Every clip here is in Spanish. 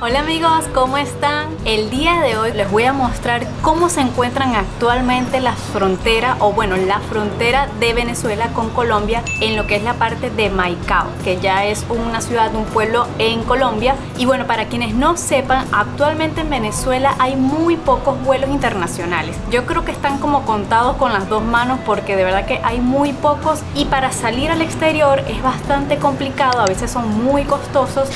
Hola amigos, ¿cómo están? El día de hoy les voy a mostrar cómo se encuentran actualmente las fronteras, la frontera de Venezuela con Colombia en lo que es la parte de Maicao, que ya es una ciudad, un pueblo en Colombia. Y bueno, para quienes no sepan, actualmente en Venezuela hay muy pocos vuelos internacionales. Yo creo que están como contados con las dos manos porque de verdad que hay muy pocos y para salir al exterior es bastante complicado, a veces son muy costosos.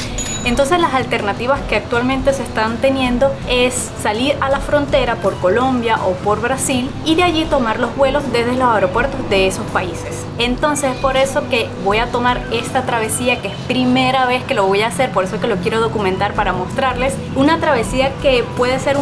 Entonces las alternativas que actualmente se están teniendo es salir a la frontera por Colombia o por Brasil y de allí tomar los vuelos desde los aeropuertos de esos países. Entonces por eso que voy a tomar esta travesía, que es primera vez que lo voy a hacer, por eso que lo quiero documentar para mostrarles. Una travesía que puede ser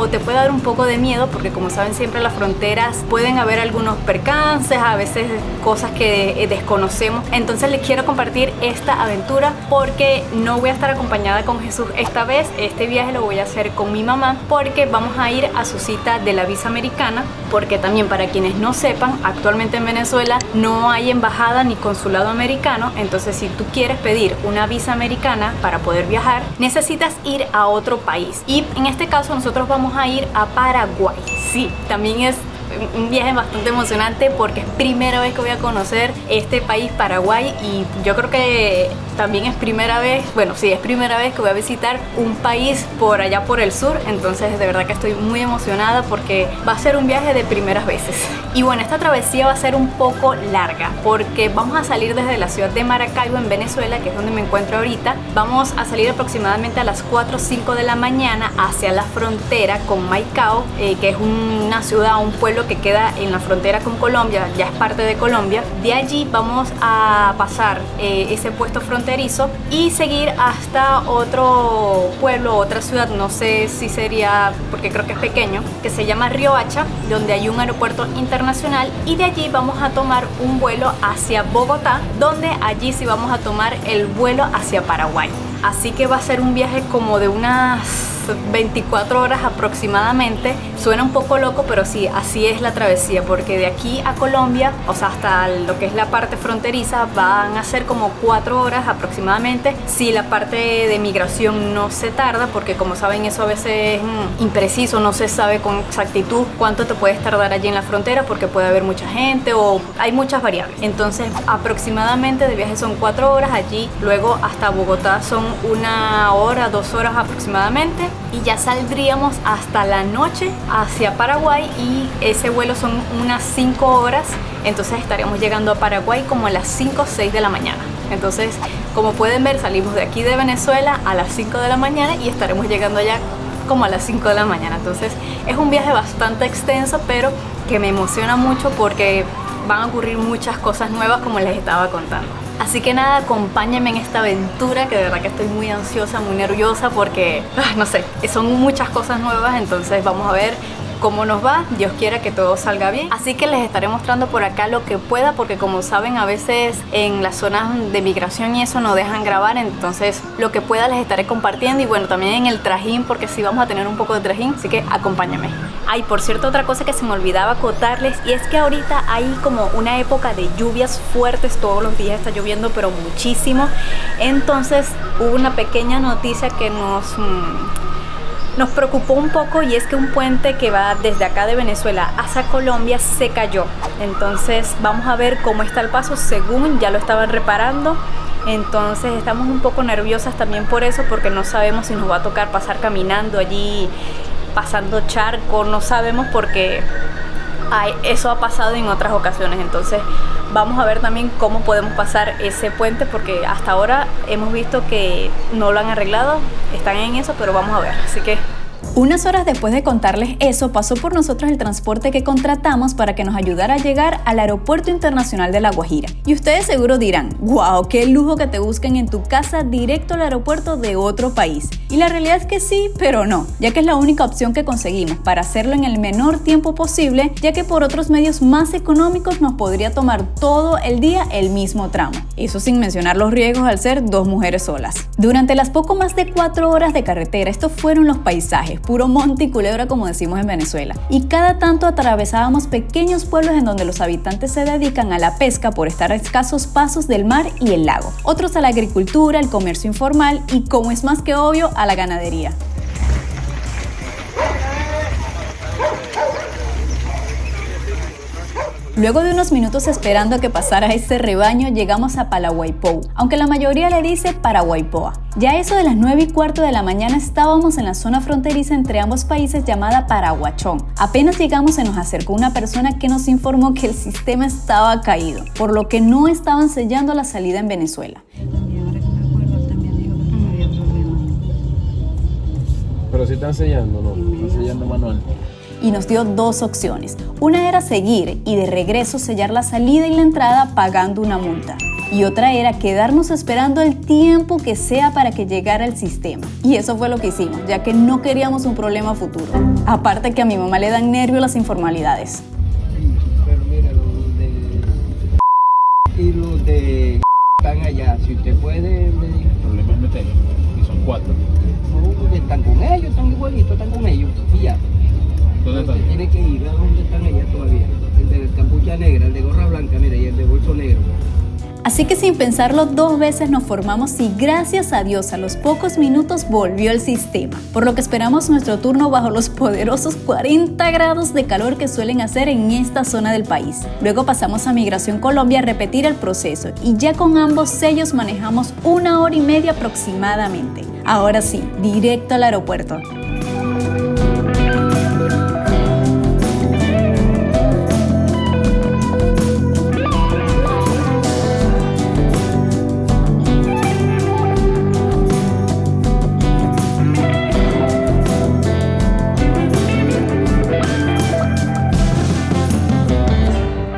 te puede dar un poco de miedo porque como saben siempre en las fronteras pueden haber algunos percances, a veces cosas que desconocemos. Entonces les quiero compartir esta aventura porque no voy a estar acompañada con Jesús esta vez. Este viaje lo voy a hacer con mi mamá porque vamos a ir a su cita de la visa americana, porque también para quienes no sepan, actualmente en Venezuela no hay embajada ni consulado americano. Entonces si tú quieres pedir una visa americana para poder viajar, necesitas ir a otro país y en este caso nosotros vamos a ir a Paraguay. Sí, también es un viaje bastante emocionante porque es primera vez que voy a conocer este país, Paraguay, y yo creo que también es primera vez, es primera vez que voy a visitar un país por allá por el sur. Entonces de verdad que estoy muy emocionada porque va a ser un viaje de primeras veces. Y bueno, esta travesía va a ser un poco larga porque vamos a salir desde la ciudad de Maracaibo en Venezuela, que es donde me encuentro ahorita. Vamos a salir aproximadamente a las 4 o 5 de la mañana hacia la frontera con Maicao, que es una ciudad, un pueblo que queda en la frontera con Colombia, ya es parte de Colombia. De allí vamos a pasar ese puesto fronterizo y seguir hasta otro pueblo, otra ciudad, no sé si sería, porque creo que es pequeño, que se llama Riohacha, donde hay un aeropuerto internacional, y de allí vamos a tomar un vuelo hacia Bogotá, donde allí sí vamos a tomar el vuelo hacia Paraguay. Así que va a ser un viaje como de unas 24 horas aproximadamente. Suena un poco loco, pero sí, así es la travesía, porque de aquí a Colombia, hasta lo que es la parte fronteriza, van a ser como 4 horas aproximadamente, si la parte de migración no se tarda, porque como saben eso a veces es impreciso, no se sabe con exactitud cuánto te puedes tardar allí en la frontera porque puede haber mucha gente o hay muchas variables. Entonces aproximadamente de viaje son 4 horas, allí luego hasta Bogotá son 1 hora, 2 horas aproximadamente, y ya saldríamos hasta la noche hacia Paraguay y ese vuelo son unas 5 horas. Entonces estaríamos llegando a Paraguay como a las 5 o 6 de la mañana. Entonces, como pueden ver, salimos de aquí de Venezuela a las 5 de la mañana y estaremos llegando allá como a las 5 de la mañana. Entonces es un viaje bastante extenso, pero que me emociona mucho porque van a ocurrir muchas cosas nuevas como les estaba contando. Así que nada, acompáñenme en esta aventura, que de verdad que estoy muy ansiosa, muy nerviosa porque, no sé, son muchas cosas nuevas. Entonces vamos a ver cómo nos va. Dios quiera que todo salga bien. Así que les estaré mostrando por acá lo que pueda, porque como saben a veces en las zonas de migración y eso no dejan grabar. Entonces lo que pueda les estaré compartiendo, y bueno, también en el trajín, porque sí vamos a tener un poco de trajín, así que acompáñenme. Ay, por cierto, otra cosa que se me olvidaba contarles, y es que ahorita hay como una época de lluvias fuertes, todos los días está lloviendo pero muchísimo. Entonces hubo una pequeña noticia que nos preocupó un poco, y es que un puente que va desde acá de Venezuela hacia Colombia se cayó. Entonces vamos a ver cómo está el paso, según ya lo estaban reparando. Entonces estamos un poco nerviosas también por eso, porque no sabemos si nos va a tocar pasar caminando allí, pasando charco, no sabemos, porque eso ha pasado en otras ocasiones. Entonces vamos a ver también cómo podemos pasar ese puente, porque hasta ahora hemos visto que no lo han arreglado, están en eso, pero vamos a ver. Así que unas horas después de contarles eso, pasó por nosotros el transporte que contratamos para que nos ayudara a llegar al Aeropuerto Internacional de La Guajira. Y ustedes seguro dirán, wow, qué lujo que te busquen en tu casa directo al aeropuerto de otro país. Y la realidad es que sí, pero no, ya que es la única opción que conseguimos para hacerlo en el menor tiempo posible, ya que por otros medios más económicos nos podría tomar todo el día el mismo tramo. Eso sin mencionar los riesgos al ser 2 mujeres solas. Durante las poco más de 4 horas de carretera, estos fueron los paisajes. puro monte y culebra como decimos en Venezuela. Y cada tanto atravesábamos pequeños pueblos en donde los habitantes se dedican a la pesca por estar a escasos pasos del mar y el lago. Otros a la agricultura, el comercio informal y, como es más que obvio, a la ganadería. Luego de unos minutos esperando a que pasara este rebaño, llegamos a Paraguaipou, aunque la mayoría le dice Paraguaipoa. Ya a eso de las 9:15 de la mañana estábamos en la zona fronteriza entre ambos países llamada Paraguachón. Apenas llegamos se nos acercó una persona que nos informó que el sistema estaba caído, por lo que no estaban sellando la salida en Venezuela. Pero si están sellando, ¿no? Están sellando manual. Y nos dio dos opciones. Una era seguir y de regreso sellar la salida y la entrada pagando una multa. Y otra era quedarnos esperando el tiempo que sea para que llegara el sistema. Y eso fue lo que hicimos, ya que no queríamos un problema futuro. Aparte que a mi mamá le dan nervios las informalidades. Pero mira, los de están allá. Si usted puede... El problema es meterlos, y son 4. No, están con ellos, están igualitos, están con ellos. Y ya. ¿Dónde están? Tiene que ir a donde están allá todavía. El de capucha negra, el de gorra blanca, mira, y el de bolso negro. Así que sin pensarlo dos veces nos formamos y gracias a Dios a los pocos minutos volvió el sistema, por lo que esperamos nuestro turno bajo los poderosos 40 grados de calor que suelen hacer en esta zona del país. Luego pasamos a Migración Colombia a repetir el proceso y ya con ambos sellos manejamos 1 hora y media aproximadamente. Ahora sí, directo al aeropuerto.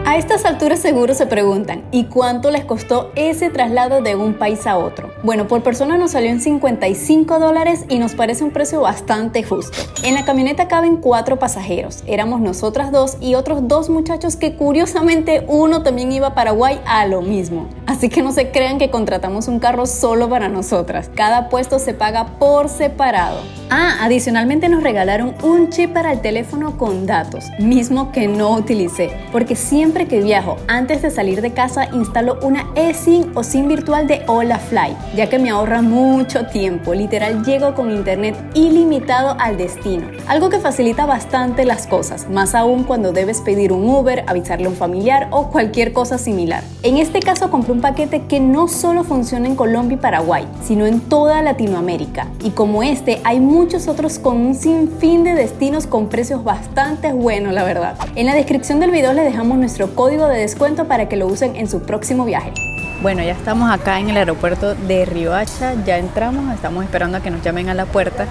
A estas alturas seguro se preguntan, ¿y cuánto les costó ese traslado de un país a otro? Bueno, por persona nos salió en $55 y nos parece un precio bastante justo. En la camioneta caben 4 pasajeros, éramos nosotras 2 y otros 2 muchachos que curiosamente uno también iba a Paraguay a lo mismo. Así que no se crean que contratamos un carro solo para nosotras, cada puesto se paga por separado. Adicionalmente nos regalaron un chip para el teléfono con datos, mismo que no utilicé, porque siempre que viajo, antes de salir de casa, instalo una eSIM o SIM virtual de Holafly, ya que me ahorra mucho tiempo, literal llego con internet ilimitado al destino, algo que facilita bastante las cosas, más aún cuando debes pedir un Uber, avisarle a un familiar o cualquier cosa similar. En este caso compré un paquete que no solo funciona en Colombia y Paraguay, sino en toda Latinoamérica, y como este hay muchos otros con un sinfín de destinos con precios bastante buenos, la verdad. En la descripción del video les dejamos nuestro código de descuento para que lo usen en su próximo viaje. Bueno, ya estamos acá en el aeropuerto de Riohacha, ya entramos, estamos esperando a que nos llamen a la puerta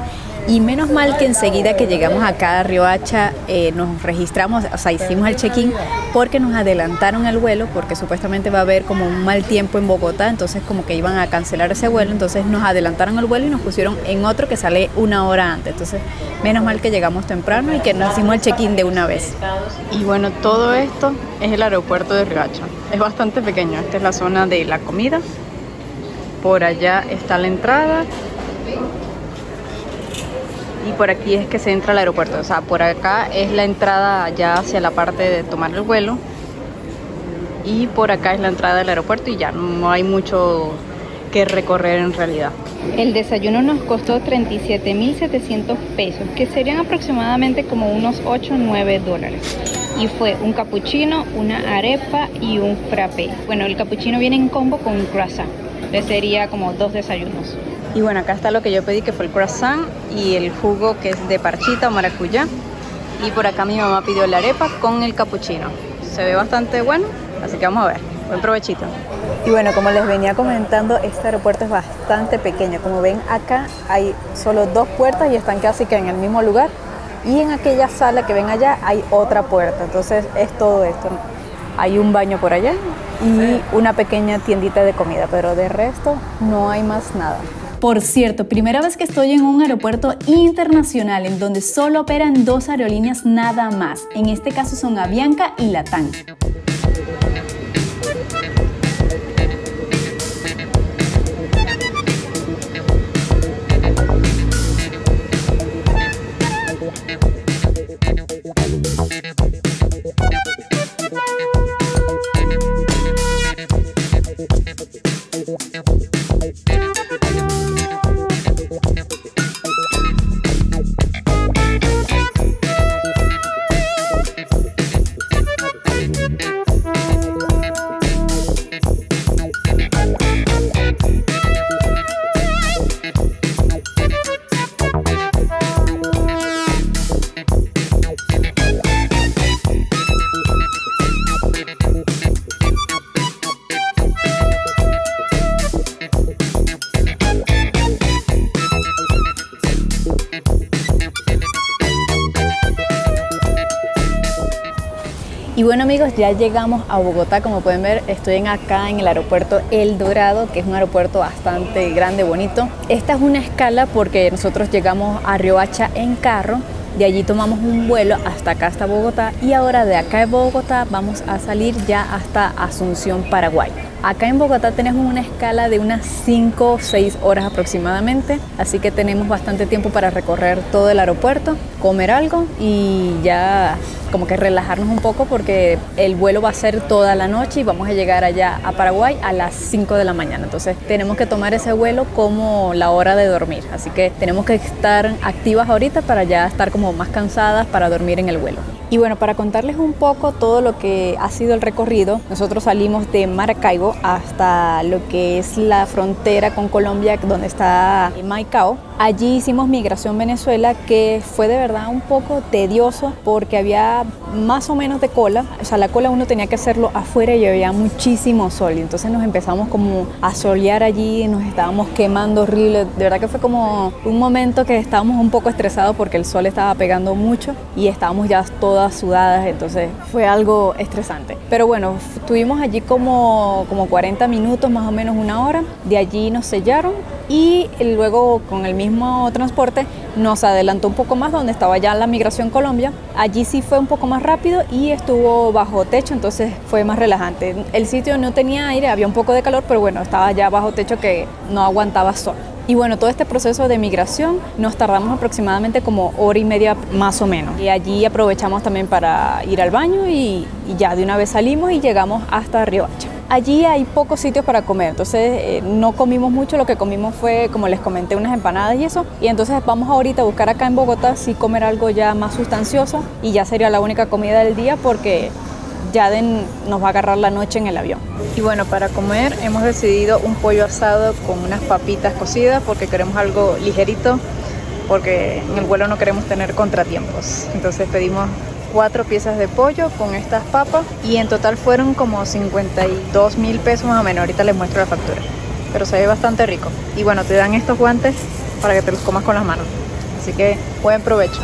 y menos mal que enseguida que llegamos acá a Riohacha nos registramos, o sea, hicimos el check-in porque nos adelantaron el vuelo porque supuestamente va a haber como un mal tiempo en Bogotá, entonces como que iban a cancelar ese vuelo, entonces nos adelantaron el vuelo y nos pusieron en otro que sale 1 hora antes, entonces menos mal que llegamos temprano y que nos hicimos el check-in de una vez. Y bueno, todo esto es el aeropuerto de Riohacha, es bastante pequeño, esta es la zona de la comida, por allá está la entrada y por aquí es que se entra al aeropuerto, o sea, por acá es la entrada ya hacia la parte de tomar el vuelo y por acá es la entrada del aeropuerto y ya no hay mucho que recorrer en realidad. El desayuno nos costó 37.700 pesos, que serían aproximadamente como unos 8 o 9 dólares. Y fue un capuchino, una arepa y un frappé. Bueno, el capuchino viene en combo con un croissant. Entonces sería como 2 desayunos. Y bueno, acá está lo que yo pedí, que fue el croissant y el jugo que es de parchita o maracuyá. Y por acá mi mamá pidió la arepa con el capuchino. Se ve bastante bueno, así que vamos a ver. Buen provechito. Y bueno, como les venía comentando, este aeropuerto es bastante pequeño. Como ven acá hay solo 2 puertas y están casi que en el mismo lugar. Y en aquella sala que ven allá hay otra puerta. Entonces es todo esto. Hay un baño por allá y una pequeña tiendita de comida, pero de resto no hay más nada. Por cierto, primera vez que estoy en un aeropuerto internacional en donde solo operan 2 aerolíneas nada más. En este caso son Avianca y Latam. bueno amigos, ya llegamos a Bogotá. Como pueden ver, estoy acá en el aeropuerto El Dorado, que es un aeropuerto bastante grande, bonito. Esta es una escala porque nosotros llegamos a Riohacha en carro. De allí tomamos un vuelo hasta acá, hasta Bogotá, y ahora de acá de Bogotá vamos a salir ya hasta Asunción, Paraguay. Acá en Bogotá tenemos una escala de unas 5 o 6 horas aproximadamente, así que tenemos bastante tiempo para recorrer todo el aeropuerto, comer algo y ya como que relajarnos un poco porque el vuelo va a ser toda la noche y vamos a llegar allá a Paraguay a las 5 de la mañana. Entonces tenemos que tomar ese vuelo como la hora de dormir, así que tenemos que estar activas ahorita para ya estar como más cansadas para dormir en el vuelo. Y bueno, para contarles un poco todo lo que ha sido el recorrido, nosotros salimos de Maracaibo hasta lo que es la frontera con Colombia, donde está Maicao. Allí hicimos migración Venezuela, que fue de verdad un poco tedioso porque había más o menos de cola. O sea, la cola uno tenía que hacerlo afuera y había muchísimo sol. Y entonces nos empezamos como a solear allí, nos estábamos quemando horrible. De verdad que fue como un momento que estábamos un poco estresados porque el sol estaba pegando mucho y estábamos ya todas sudadas. Entonces fue algo estresante. Pero bueno, estuvimos allí como 40 minutos, más o menos una hora. De allí nos sellaron y luego con el mismo transporte nos adelantó un poco más donde estaba ya la migración Colombia. Allí sí fue un poco más rápido y estuvo bajo techo, entonces fue más relajante. El sitio no tenía aire, había un poco de calor, pero bueno, estaba ya bajo techo que no aguantaba sol. Y bueno, todo este proceso de migración nos tardamos aproximadamente como hora y media más o menos. Y allí aprovechamos también para ir al baño y ya de una vez salimos y llegamos hasta Riohacha. Allí hay pocos sitios para comer, entonces no comimos mucho, lo que comimos fue, como les comenté, unas empanadas y eso. Y entonces vamos ahorita a buscar acá en Bogotá sí comer algo ya más sustancioso y ya sería la única comida del día porque ya nos va a agarrar la noche en el avión. Y bueno, para comer hemos decidido un pollo asado con unas papitas cocidas porque queremos algo ligerito, porque en el vuelo no queremos tener contratiempos. Entonces pedimos 4 piezas de pollo con estas papas y en total fueron como 52.000 pesos más o menos. Ahorita les muestro la factura, pero se ve bastante rico. Y bueno, te dan estos guantes para que te los comas con las manos, así que buen provecho.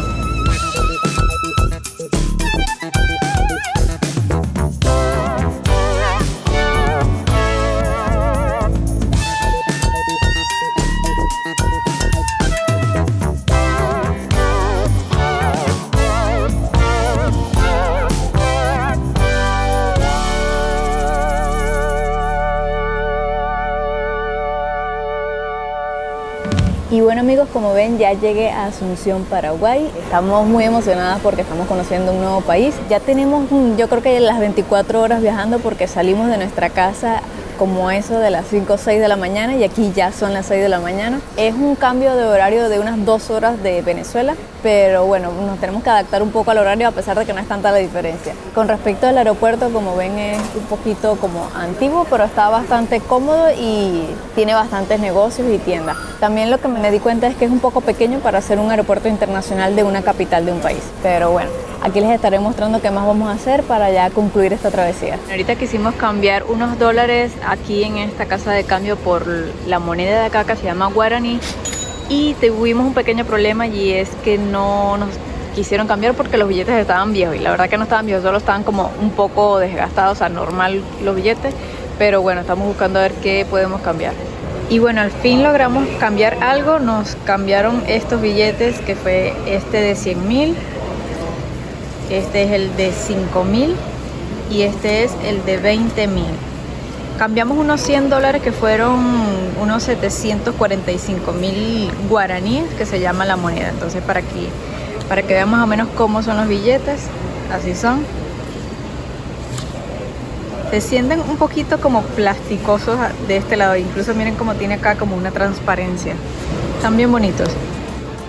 Y bueno amigos, como ven, ya llegué a Asunción, Paraguay. Estamos muy emocionadas porque estamos conociendo un nuevo país. Ya tenemos, yo creo que las 24 horas viajando porque salimos de nuestra casa como eso de las 5 o 6 de la mañana y aquí ya son las 6 de la mañana. Es un cambio de horario de unas 2 horas de Venezuela, pero bueno, nos tenemos que adaptar un poco al horario a pesar de que no es tanta la diferencia. Con respecto al aeropuerto, como ven, es un poquito como antiguo, pero está bastante cómodo y tiene bastantes negocios y tiendas. También lo que me di cuenta es que es un poco pequeño para ser un aeropuerto internacional de una capital de un país, pero bueno. Aquí les estaré mostrando qué más vamos a hacer para ya concluir esta travesía. Ahorita quisimos cambiar unos dólares aquí en esta casa de cambio por la moneda de acá que se llama guaraní y tuvimos un pequeño problema y es que no nos quisieron cambiar porque los billetes estaban viejos y la verdad que no estaban viejos, solo estaban como un poco desgastados, o sea, normal los billetes, pero bueno, estamos buscando a ver qué podemos cambiar. Y bueno, al fin logramos cambiar algo, nos cambiaron estos billetes que fue este de 100.000. Este es el de 5.000 y este es el de 20.000. Cambiamos unos 100 dólares que fueron unos 745.000 guaraníes, que se llama la moneda. Entonces para que vean más o menos cómo son los billetes, así son. Se sienten un poquito como plasticosos de este lado, incluso miren cómo tiene acá como una transparencia. Están bien bonitos.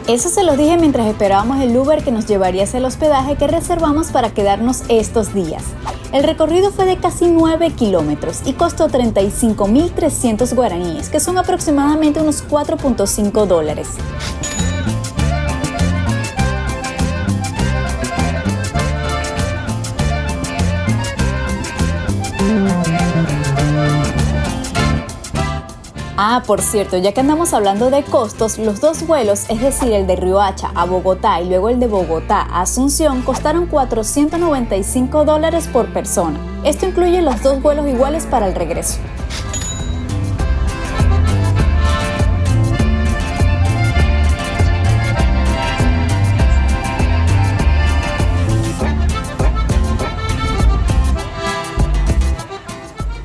Eso se los dije mientras esperábamos el Uber que nos llevaría hacia el hospedaje que reservamos para quedarnos estos días. El recorrido fue de casi 9 kilómetros y costó 35.300 guaraníes, que son aproximadamente unos 4.5 dólares. Ah, por cierto, ya que andamos hablando de costos, los dos vuelos, es decir, el de Riohacha a Bogotá y luego el de Bogotá a Asunción, costaron $495 por persona. Esto incluye los dos vuelos iguales para el regreso.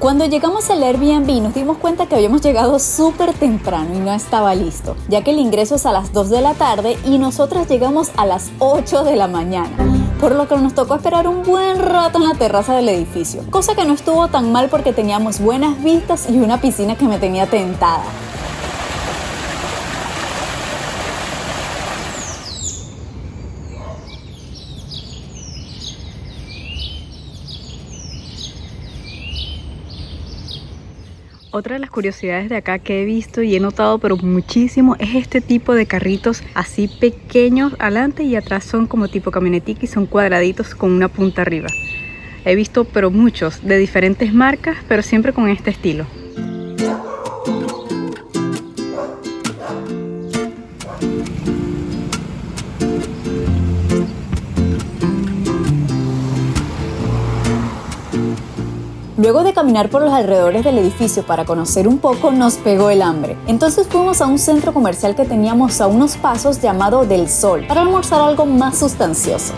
Cuando llegamos al Airbnb nos dimos cuenta que habíamos llegado súper temprano y no estaba listo, ya que el ingreso es a las 2 de la tarde y nosotras llegamos a las 8 de la mañana, por lo que nos tocó esperar un buen rato en la terraza del edificio, cosa que no estuvo tan mal porque teníamos buenas vistas y una piscina que me tenía tentada. Otra de las curiosidades de acá que he visto y he notado pero muchísimo es este tipo de carritos así pequeños, adelante y atrás son como tipo camionetica y son cuadraditos con una punta arriba. He visto pero muchos de diferentes marcas, pero siempre con este estilo. Luego de caminar por los alrededores del edificio para conocer un poco, nos pegó el hambre. Entonces fuimos a un centro comercial que teníamos a unos pasos llamado Del Sol para almorzar algo más sustancioso.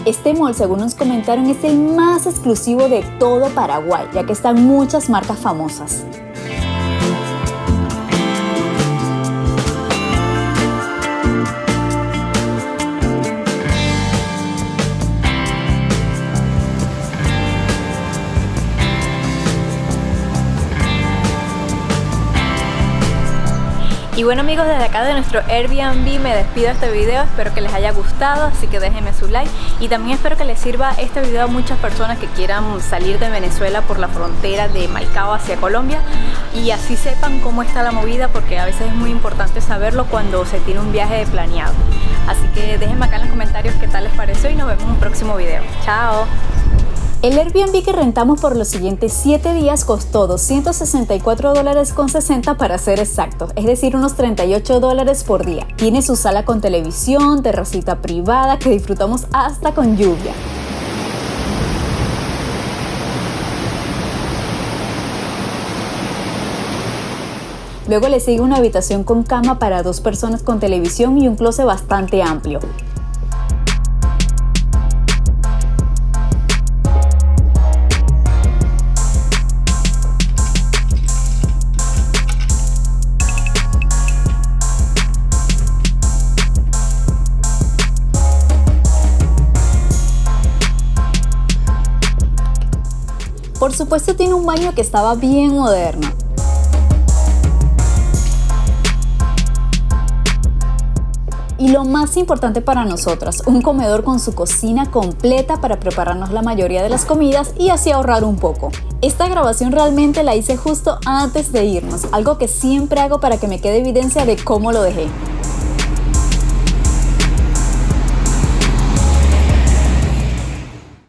Este mall, según nos comentaron, es el más exclusivo de todo Paraguay, ya que están muchas marcas famosas. Y bueno amigos, desde acá de nuestro Airbnb me despido de este video, espero que les haya gustado, así que déjenme su like y también espero que les sirva este video a muchas personas que quieran salir de Venezuela por la frontera de Maicao hacia Colombia y así sepan cómo está la movida, porque a veces es muy importante saberlo cuando se tiene un viaje planeado. Así que déjenme acá en los comentarios qué tal les pareció y nos vemos en un próximo video. ¡Chao! El Airbnb que rentamos por los siguientes 7 días costó $264.60 para ser exactos, es decir, unos $38 por día. Tiene su sala con televisión, terracita privada que disfrutamos hasta con lluvia. Luego le sigue una habitación con cama para 2 personas con televisión y un closet bastante amplio. Por supuesto tiene un baño que estaba bien moderno. Y lo más importante para nosotras, un comedor con su cocina completa para prepararnos la mayoría de las comidas y así ahorrar un poco. Esta grabación realmente la hice justo antes de irnos, algo que siempre hago para que me quede evidencia de cómo lo dejé.